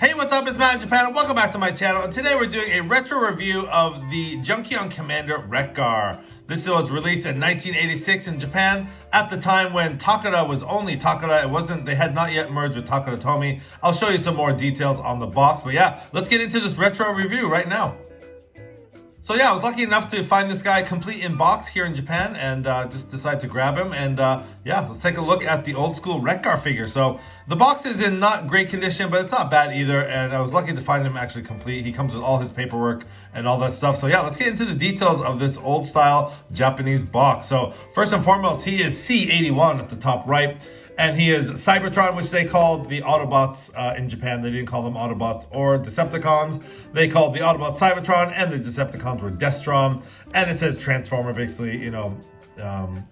Hey, what's up? It's Matt in Japan, and welcome back to my channel. And today we're doing a retro review of the Junkion Commander Wreck-Gar. This was released in 1986 in Japan at the time when Takara was only Takara. They had not yet merged with Takara Tomy. I'll show you some more details on the box, but yeah, let's get into this retro review right now. So yeah, I was lucky enough to find this guy complete in box here in Japan and just decided to grab him. And yeah, let's take a look at the old school Wreck-Gar figure. So the box is in not great condition, but it's not bad either. And I was lucky to find him actually complete. He comes with all his paperwork and all that stuff. So yeah, let's get into the details of this old style Japanese box. So first and foremost, he is C81 at the top right. And he is Cybertron, which they called the Autobots in Japan. They didn't call them Autobots or Decepticons. They called the Autobots Cybertron, and the Decepticons were Destron. And it says Transformer, basically,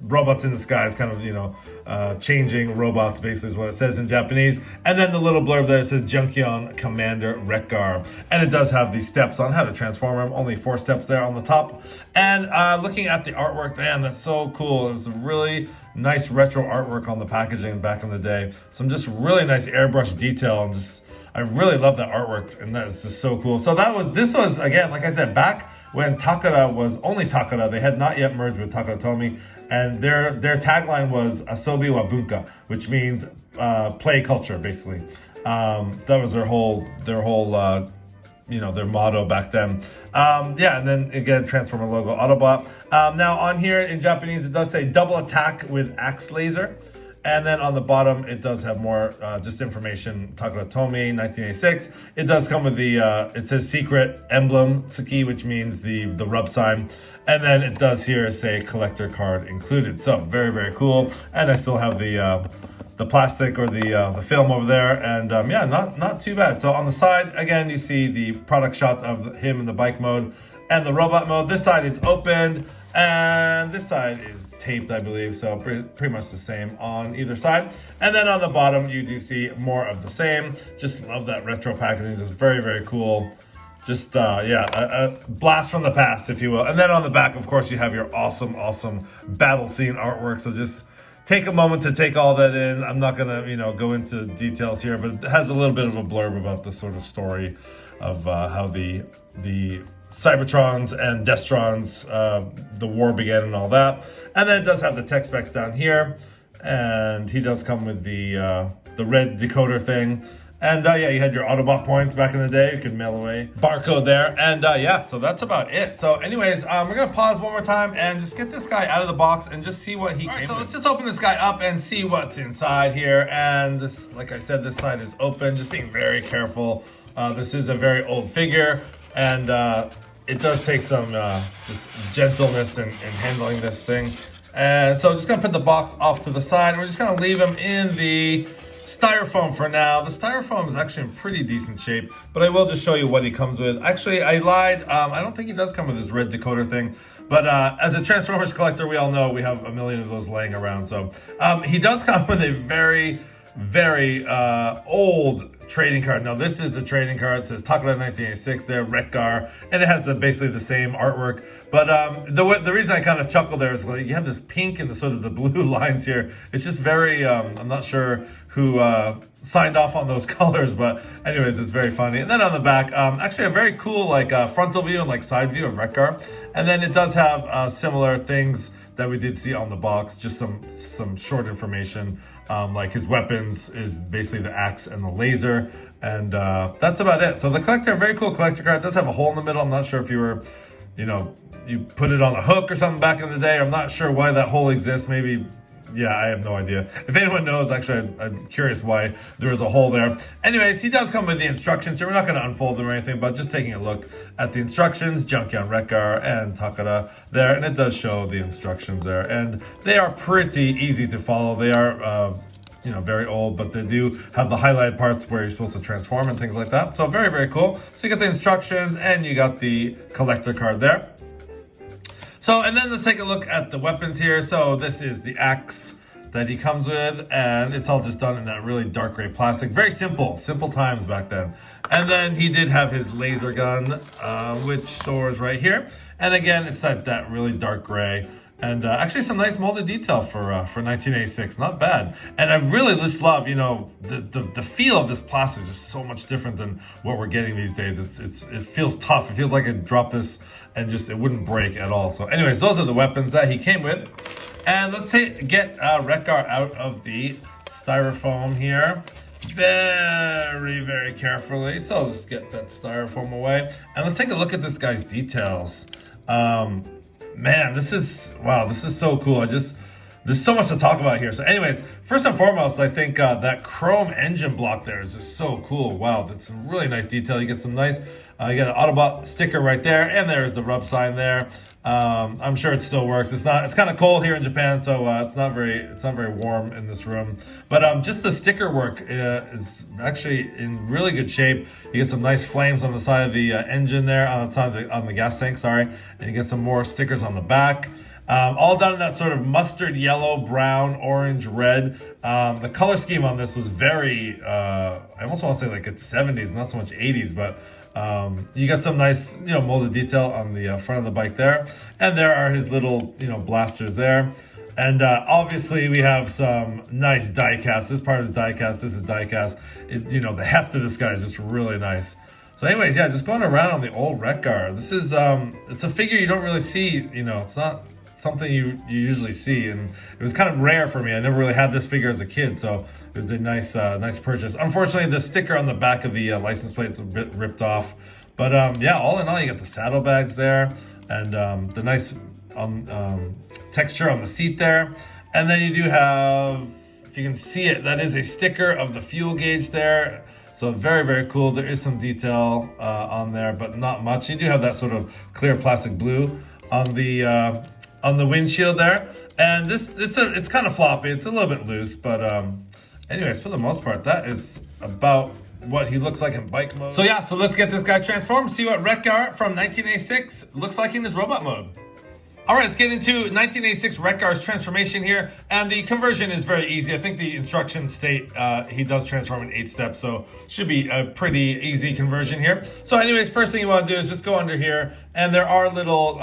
robots in the skies, kind of, changing robots, basically is what it says in Japanese. And then the little blurb there says Junkion Commander Wreck-Gar. And it does have the steps on how to transform him. Only 4 steps there on the top. And looking at the artwork, man, that's so cool. It was a really nice retro artwork on the packaging back in the day. Some just really nice airbrush detail, and I really love that artwork, and that's just so cool. So this was again, like I said, back when Takara was only Takara. They had not yet merged with Takara Tomy, and their tagline was Asobi wa Bunka, which means play culture, basically. That was their whole their motto back then. Yeah, and then again, Transformer logo, Autobot. Now on here in Japanese, it does say double attack with axe laser. And then on the bottom, it does have more just information. Takara Tomy, 1986. It does come with the, it says secret emblem, Tsuki, which means the rub sign. And then it does here say collector card included. So very, very cool. And I still have the plastic or the film over there, and yeah, not too bad. So on the side, again, you see the product shot of him in the bike mode and the robot mode. This side is opened, and this side is taped, I believe, so pretty much the same on either side. And then on the bottom, you do see more of the same. Just love that retro packaging, just very, very cool. Just, yeah, a blast from the past, if you will. And then on the back, of course, you have your awesome battle scene artwork, so just take a moment to take all that in. I'm not gonna, go into details here, but it has a little bit of a blurb about the sort of story of how the Cybertrons and Destrons, the war began and all that. And then it does have the tech specs down here, and he does come with the red decoder thing. And yeah, you had your Autobot points back in the day. You could mail away barcode there. And yeah, so that's about it. So anyways, we're going to pause one more time and just get this guy out of the box and just see what he came with. So let's just open this guy up and see what's inside here. And this, like I said, this side is open. Just being very careful. This is a very old figure. And it does take some just gentleness in handling this thing. And so just going to put the box off to the side. And we're just going to leave him in the styrofoam for now. The styrofoam is actually in pretty decent shape, but I will just show you what he comes with. Actually, I lied. I don't think he does come with this red decoder thing, but as a Transformers collector, we all know we have a million of those laying around. So he does come with a very, very old trading card. Now this is the trading card. It says Takara 1986 there, Wreck-Gar, and it has basically the same artwork. But the reason I kind of chuckle there is like you have this pink and the sort of the blue lines here. It's just very, I'm not sure who signed off on those colors, but anyways, it's very funny. And then on the back, actually a very cool frontal view and side view of Wreck-Gar. And then it does have similar things that we did see on the box, just some short information. Like his weapons is basically the axe and the laser, and that's about it. So the collector, very cool collector card. It does have a hole in the middle. I'm not sure if you were, you put it on a hook or something back in the day. I'm not sure why that hole exists. Maybe, yeah, I have no idea. If anyone knows, actually, I'm curious why there was a hole there. Anyways, he does come with the instructions here. We're not going to unfold them or anything, but just taking a look at the instructions, Junkion Wreck-Gar and Takara there, and it does show the instructions there, and they are pretty easy to follow. They are, very old, but they do have the highlighted parts where you're supposed to transform and things like that. So very, very cool. So you got the instructions and you got the collector card there. So, and then let's take a look at the weapons here. So this is the axe that he comes with, and it's all just done in that really dark gray plastic. Very simple times back then. And then he did have his laser gun, which stores right here. And again, it's that really dark gray. And actually some nice molded detail for 1986, not bad. And I really just love, you know, the feel of this plastic is so much different than what we're getting these days. It feels tough. It feels like I'd drop this and just it wouldn't break at all. So anyways, those are the weapons that he came with. And let's get Wreck-Gar out of the styrofoam here. Very, very carefully. So let's get that styrofoam away. And let's take a look at this guy's details. Man, this is so cool. There's so much to talk about here. So anyways, first and foremost, I think that chrome engine block there is just so cool. Wow, that's some really nice detail. You get some nice, you got an Autobot sticker right there, and there's the rub sign there. I'm sure it still works. It's kind of cold here in Japan, so it's not very warm in this room. But just the sticker work is actually in really good shape. You get some nice flames on the side of the engine there, on the gas tank, sorry, and you get some more stickers on the back. All done in that sort of mustard yellow, brown, orange, red. The color scheme on this was very, I almost want to say like it's 70s, not so much 80s, but you got some nice, you know, molded detail on the front of the bike there. And there are his little, you know, blasters there. And obviously we have some nice die cast. This part is die cast, this is die cast. You know, the heft of this guy is just really nice. So anyways, yeah, just going around on the old Wreck-Gar. This is, it's a figure you don't really see, you know, it's not something you usually see, and it was kind of rare for me. I never really had this figure as a kid, so it was a nice purchase. Unfortunately, the sticker on the back of the license plate's a bit ripped off, but yeah, all in all, you got the saddlebags there, and the nice texture on the seat there, and then you do have, if you can see it, that is a sticker of the fuel gauge there. So very, very cool. There is some detail on there, but not much. You do have that sort of clear plastic blue on the windshield there, and it's kind of floppy. It's a little bit loose, but anyways, for the most part, that is about what he looks like in bike mode. So yeah, so let's get this guy transformed, see what Wreck-Gar from 1986 looks like in his robot mode. All right, let's get into 1986 Wreck-Gar's transformation here, and the conversion is very easy. I think the instructions state he does transform in 8 steps, so should be a pretty easy conversion here. So anyways, first thing you want to do is just go under here, and there are little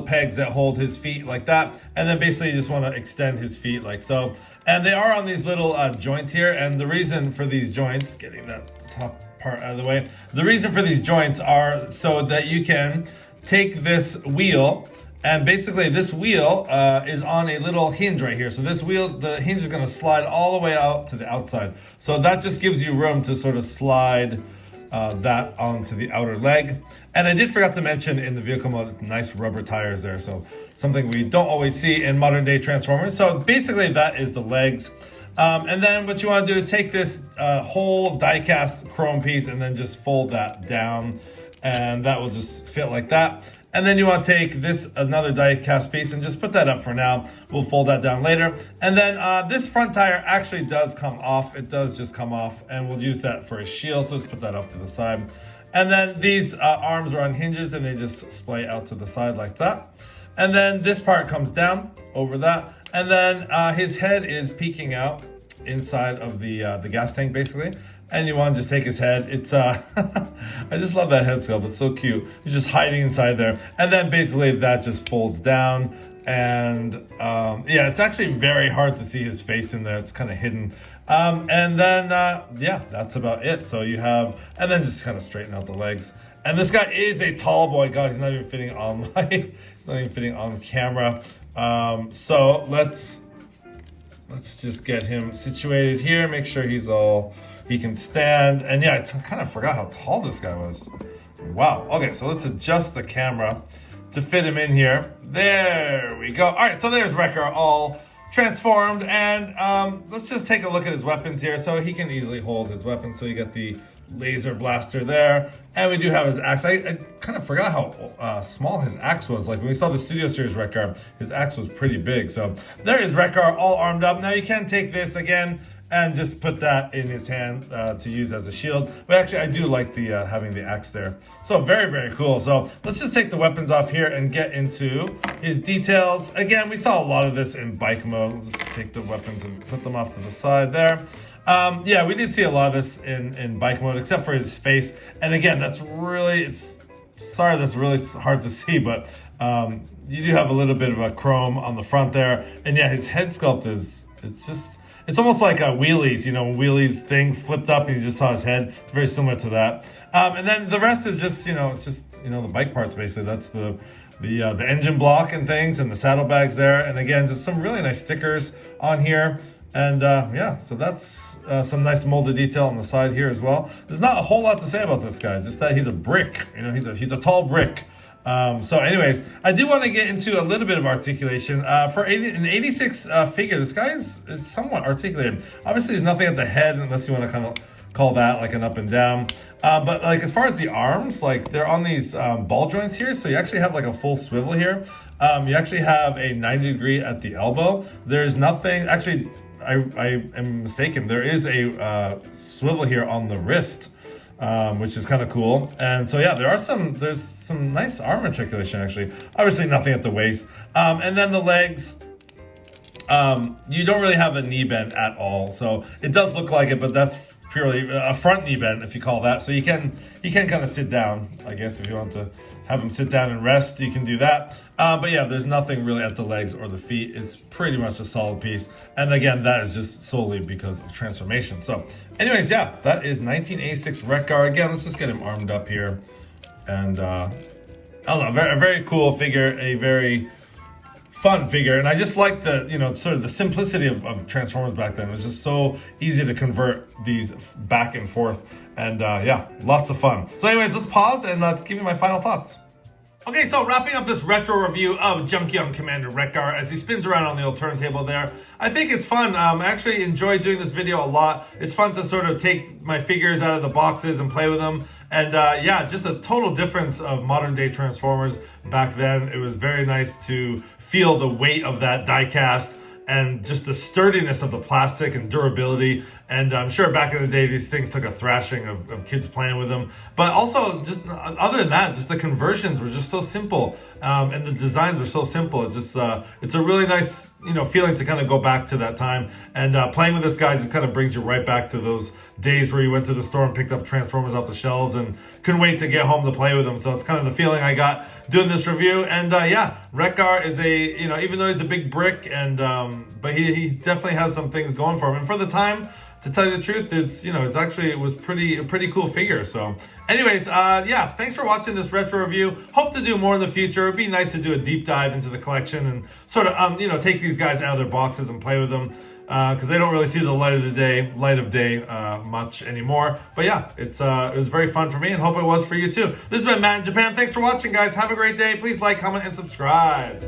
pegs that hold his feet like that, and then basically you just want to extend his feet like so. And they are on these little joints here, and the reason for these joints, getting that top part out of the way, the reason for these joints are so that you can take this wheel. And basically this wheel is on a little hinge right here. So this wheel, the hinge is going to slide all the way out to the outside. So that just gives you room to sort of slide that onto the outer leg. And I did forget to mention in the vehicle mode, nice rubber tires there. So something we don't always see in modern day Transformers. So basically that is the legs. And then what you want to do is take this whole die-cast chrome piece and then just fold that down. And that will just fit like that. And then you want to take this, another die-cast piece, and just put that up for now. We'll fold that down later. And then this front tire actually does come off. It does just come off, and we'll use that for a shield. So let's put that off to the side. And then these arms are on hinges, and they just splay out to the side like that. And then this part comes down over that. And then his head is peeking out inside of the gas tank, basically. And you want to just take his head. It's I just love that head sculpt. It's so cute. He's just hiding inside there. And then basically that just folds down. And yeah, it's actually very hard to see his face in there. It's kind of hidden. And then yeah, that's about it. So you have, and then just kind of straighten out the legs. And this guy is a tall boy. God, he's not even fitting on he's not even fitting on camera. So let's just get him situated here. Make sure he can stand. And yeah, I kind of forgot how tall this guy was. Wow. Okay, so let's adjust the camera to fit him in here. There we go. All right, so there's Wreck-Gar all transformed. And let's just take a look at his weapons here. So he can easily hold his weapons. So you get the laser blaster there. And we do have his axe. I kind of forgot how small his axe was. Like when we saw the Studio Series Wreck-Gar, his axe was pretty big. So there is Wreck-Gar all armed up. Now you can take this again and just put that in his hand to use as a shield. But actually, I do like the having the axe there. So very, very cool. So let's just take the weapons off here and get into his details. Again, we saw a lot of this in bike mode. We'll just take the weapons and put them off to the side there. Yeah, we did see a lot of this in bike mode, except for his face. And again, that's really hard to see, but You do have a little bit of a chrome on the front there. And yeah, his head sculpt it's almost like a Wheelies, you know, when Wheelies thing flipped up and you just saw his head. It's very similar to that. And then the rest is just, it's just, the bike parts basically. That's the engine block and things, and the saddlebags there. And again, just some really nice stickers on here. And yeah, so that's some nice molded detail on the side here as well. There's not a whole lot to say about this guy, just that he's a brick. He's a tall brick. So anyways, I do want to get into a little bit of articulation. For an 86 figure, this guy is somewhat articulated. Obviously, there's nothing at the head, unless you want to kind of call that like an up and down. But like as far as the arms, like they're on these ball joints here. So you actually have like a full swivel here. You actually have a 90 degree at the elbow. There's nothing, actually, I am mistaken. There is a swivel here on the wrist. Which is kind of cool. And so yeah, there's some nice arm articulation actually. Obviously nothing at the waist. And then the legs, you don't really have a knee bend at all. So it does look like it, but that's purely a front knee bend, if you call that. So you can kind of sit down, I guess, if you want to have him sit down and rest, you can do that. But yeah, there's nothing really at the legs or the feet. It's pretty much a solid piece. And again, that is just solely because of transformation. So anyways, yeah, that is 1986 Wreck-Gar. Again, let's just get him armed up here. And I don't know, a very cool figure, a very fun figure. And I just like the, sort of the simplicity of Transformers back then. It was just so easy to convert these back and forth. And yeah, lots of fun. So anyways, let's pause and let's give you my final thoughts. Okay, so wrapping up this retro review of Junkyard Commander Wreck-Gar as he spins around on the old turntable there. I think it's fun. I actually enjoy doing this video a lot. It's fun to sort of take my figures out of the boxes and play with them. And yeah, just a total difference of modern day Transformers back then. It was very nice to feel the weight of that die cast and just the sturdiness of the plastic and durability. And I'm sure back in the day, these things took a thrashing of kids playing with them. But also, just other than that, just the conversions were just so simple. And the designs are so simple. It's just, it's a really nice, feeling to kind of go back to that time. And playing with this guy just kind of brings you right back to those days where you went to the store and picked up Transformers off the shelves and couldn't wait to get home to play with them. So it's kind of the feeling I got doing this review. And yeah, Wreck-Gar is even though he's a big brick, and but he definitely has some things going for him. And for the time, to tell you the truth, it was a pretty cool figure. So anyways, yeah, thanks for watching this retro review. Hope to do more in the future. It'd be nice to do a deep dive into the collection and sort of take these guys out of their boxes and play with them, because they don't really see the light of day much anymore. But yeah, it was very fun for me, and hope it was for you too. This has been Matt in Japan. Thanks for watching, guys. Have a great day. Please like, comment, and subscribe.